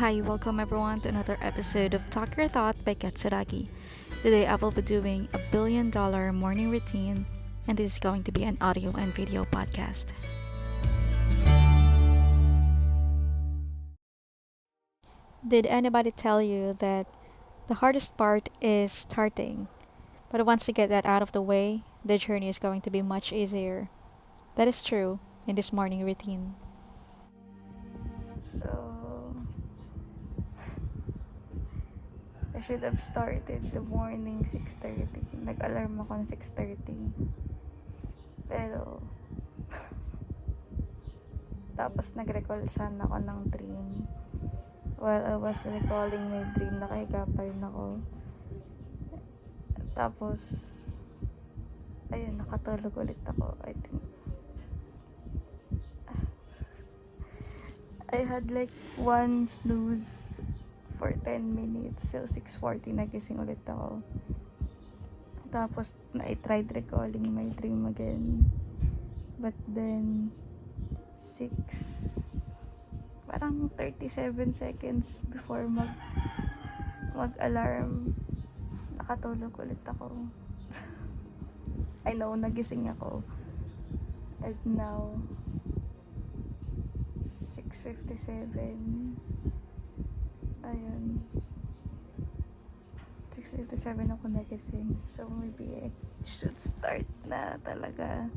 Hi, welcome everyone to another episode of Talk Your Thought by Katsuragi. Today I will be doing a $1 billion morning routine, and this is going to be an audio and video podcast. Did anybody tell you that the hardest part is starting? But once you get that out of the way, the journey is going to be much easier. That is true in this morning routine. So, I should have started the morning 6:30. Nag-alarm ako ng 6:30. Pero, tapos nag-recall sana ako ng dream. While I was recalling my dream, nakahiga pa rin ako. Tapos, ayun, nakatulog ulit ako. I think, I had like one snooze for 10 minutes. So, 6:40 nagising ulit ako. Tapos, I tried recalling my dream again. But then, parang 37 seconds before mag-alarm, nakatulog ulit ako. I know, nagising ako. And now, 6:57. Ayun. 6:57 ako nagising. So, maybe I should start na talaga.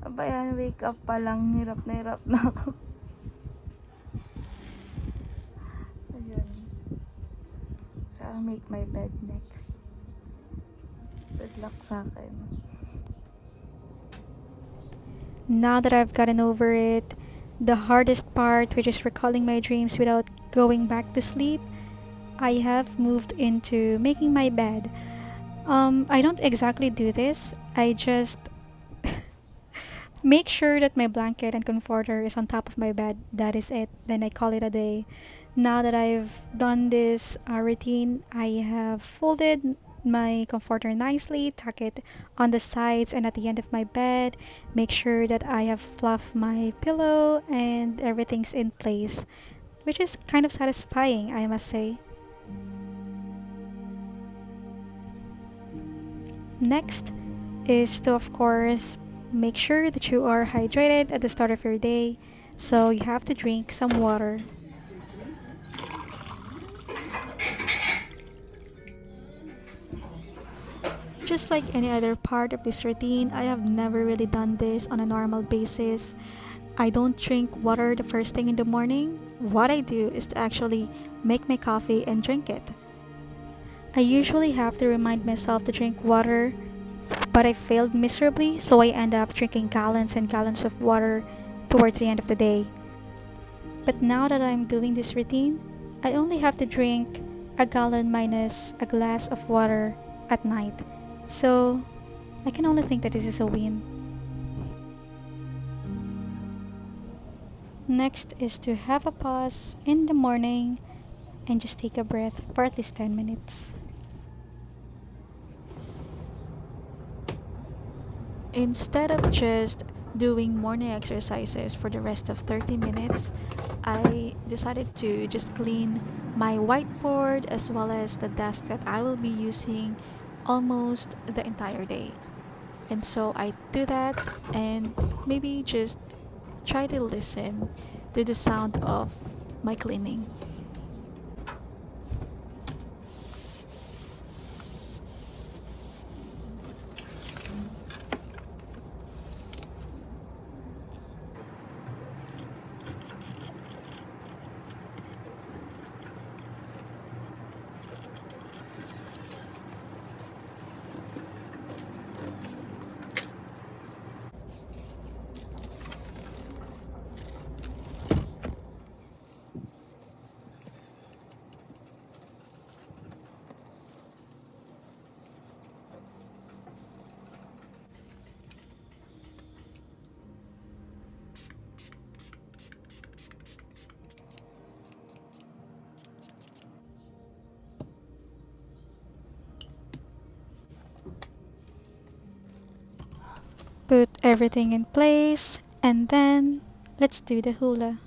Abayan, wake up pa lang. Hirap na ako. Ayun. So, I'll make my bed next. Good luck sa akin. Now that I've gotten over it, the hardest part, which is recalling my dreams without going back to sleep, I have moved into making my bed. I don't exactly do this. I just make sure that my blanket and comforter is on top of my bed. That is it. Then I call it a day. Now that I've done this routine, I have folded my comforter nicely, tuck it on the sides and at the end of my bed, make sure that I have fluffed my pillow and everything's in place, which is kind of satisfying, I must say. Next is to, of course, make sure that you are hydrated at the start of your day, so you have to drink some water. Just like any other part of this routine, I have never really done this on a normal basis. I don't drink water the first thing in the morning. What I do is to actually make my coffee and drink it. I usually have to remind myself to drink water, but I failed miserably, so I end up drinking gallons and gallons of water towards the end of the day. But now that I'm doing this routine, I only have to drink a gallon minus a glass of water at night. So, I can only think that this is a win. Next is to have a pause in the morning and just take a breath for at least 10 minutes. Instead of just doing morning exercises for the rest of 30 minutes, I decided to just clean my whiteboard as well as the desk that I will be using almost the entire day. And so I do that and maybe just try to listen to the sound of my cleaning. Put everything in place, and then let's do the hula.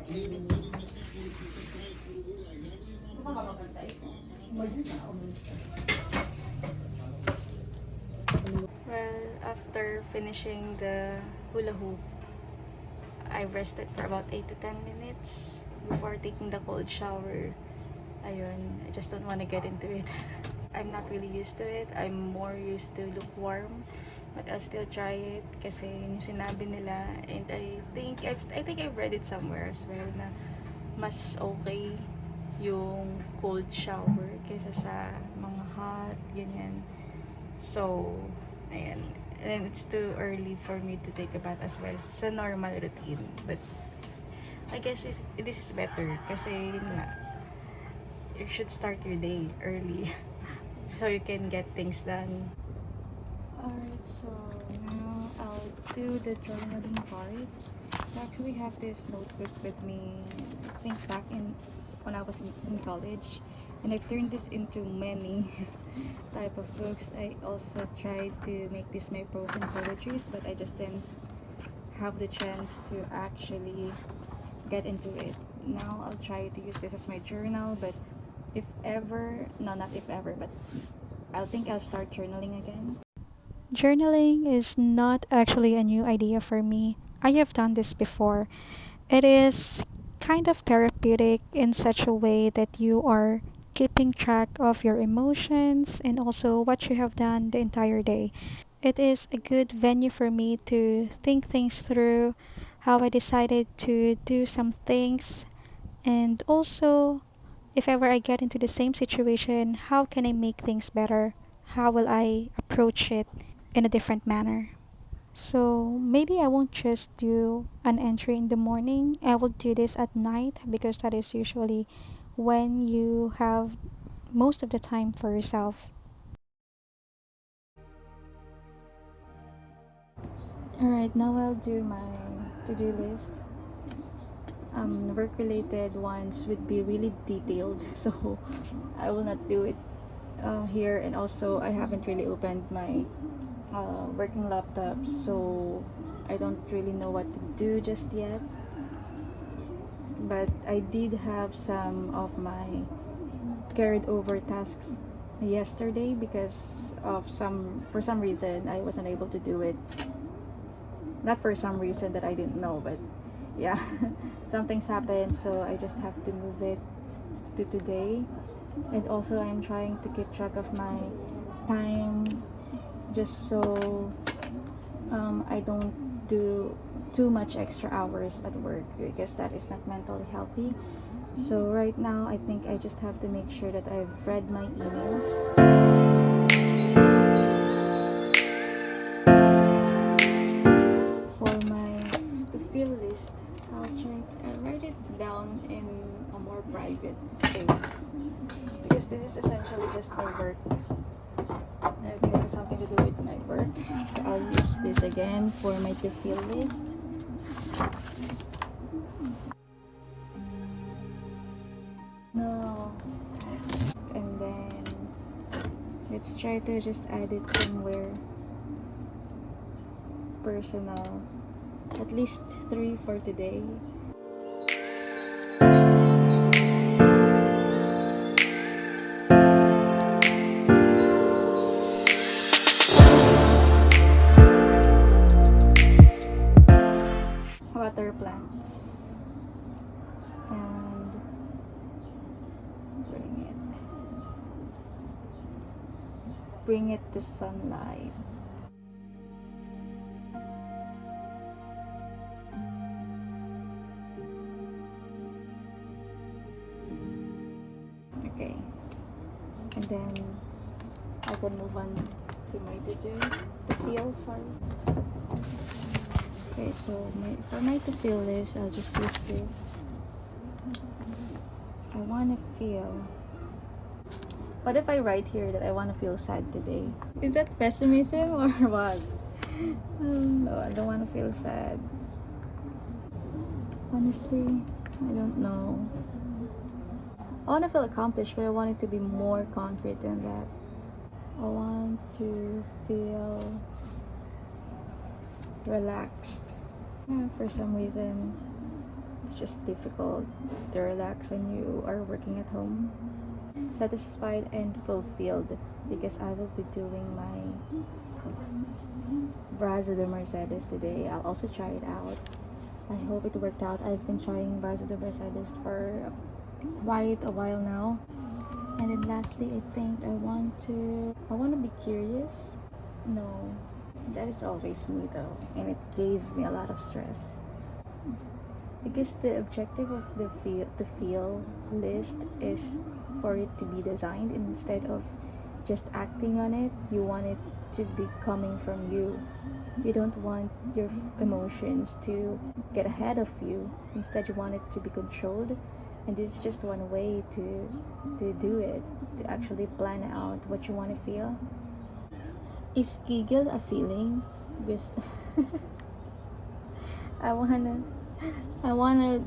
Well, after finishing the hula hoop, I rested for about 8 to 10 minutes before taking the cold shower. Ayun, I just don't want to get into it. I'm not really used to it. I'm more used to lukewarm. But I'll still try it kasi yun yung sinabi nila. And I think I've read it somewhere as well na mas okay yung cold shower kaysa sa mga hot, ganyan. So, ayan. And it's too early for me to take a bath as well sa normal routine. But I guess this is better kasi yun nga, you should start your day early so you can get things done. Alright, so now I'll do the journaling part. I actually have this notebook with me, I think back in when I was in college, and I've turned this into many type of books. I also tried to make this my prose and poetries, but I just didn't have the chance to actually get into it. Now I'll try to use this as my journal, but if ever, no, not if ever, but I think I'll start journaling again. Journaling is not actually a new idea for me. I have done this before. It is kind of therapeutic in such a way that you are keeping track of your emotions and also what you have done the entire day. It is a good venue for me to think things through, how I decided to do some things, and also if ever I get into the same situation, how can I make things better? How will I approach it in a different manner? So maybe I won't just do an entry in the morning. I will do this at night because that is usually when you have most of the time for yourself. Alright, now I'll do my to-do list. Work-related ones would be really detailed, so I will not do it here. And also, I haven't really opened my working laptop, so I don't really know what to do just yet. But I did have some of my carried over tasks yesterday because of for some reason I wasn't able to do it. Not for some reason that I didn't know, but yeah, something's happened, so I just have to move it to today. And also I'm trying to keep track of my time just so I don't do too much extra hours at work because that is not mentally healthy. So right now I think I just have to make sure that I've read my emails. For my to fill list, I'll write it down in a more private space because this is essentially just my work. Everything has something to do with my work. So I'll use this again for my to fill list. No. And then let's try to just add it somewhere personal. At least 3 for today. Water plants and bring it to sunlight. Okay, and then I can move on to my to feel. Sorry. Okay, so for my to feel list, I'll just use this. I want to feel. What if I write here that I want to feel sad today? Is that pessimism or what? No, I don't want to feel sad. Honestly, I don't know. I want to feel accomplished, but I want it to be more concrete than that. I want to feel relaxed. For some reason, it's just difficult to relax when you are working at home. Satisfied and fulfilled because I will be doing my Brazo de Mercedes today. I'll also try it out. I hope it worked out. I've been trying Brazo de Mercedes for quite a while now. And then lastly, I think I want to be curious. No, that is always me though, and it gave me a lot of stress. Because the objective of the feel list is for it to be designed instead of just acting on it. You want it to be coming from you. You don't want your emotions to get ahead of you. Instead, you want it to be controlled. And this is just one way to do it, to actually plan out what you want to feel. Is giggle a feeling? Because I wanna I wanna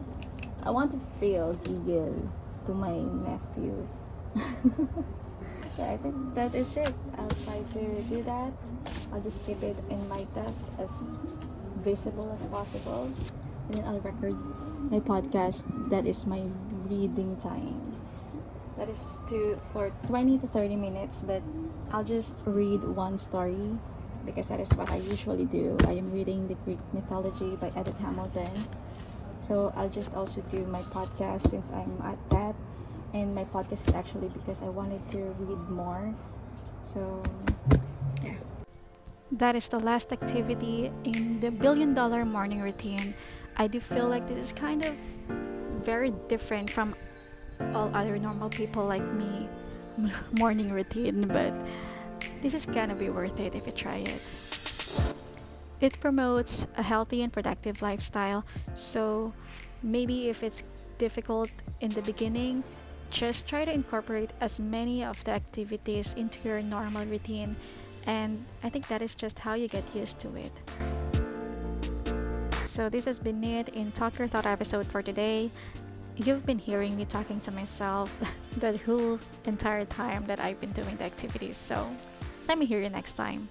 I want to feel giggle to my nephew. So I think that is it. I'll try to do that. I'll just keep it in my desk as visible as possible, and then I'll record my podcast. That is my reading time. That is for 20 to 30 minutes, but I'll just read one story because that is what I usually do. I am reading the Greek mythology by Edith Hamilton. So I'll just also do my podcast since I'm at that. And my podcast is actually because I wanted to read more. So, yeah. That is the last activity in the $1 billion morning routine. I do feel like this is kind of very different from all other normal people like me morning routine, but this is gonna be worth it if you try it. It promotes a healthy and productive lifestyle, so maybe if it's difficult in the beginning, just try to incorporate as many of the activities into your normal routine, and I think that is just how you get used to it. So this has been it in Talk Your Thought episode for today. You've been hearing me talking to myself the whole entire time that I've been doing the activities, so let me hear you next time.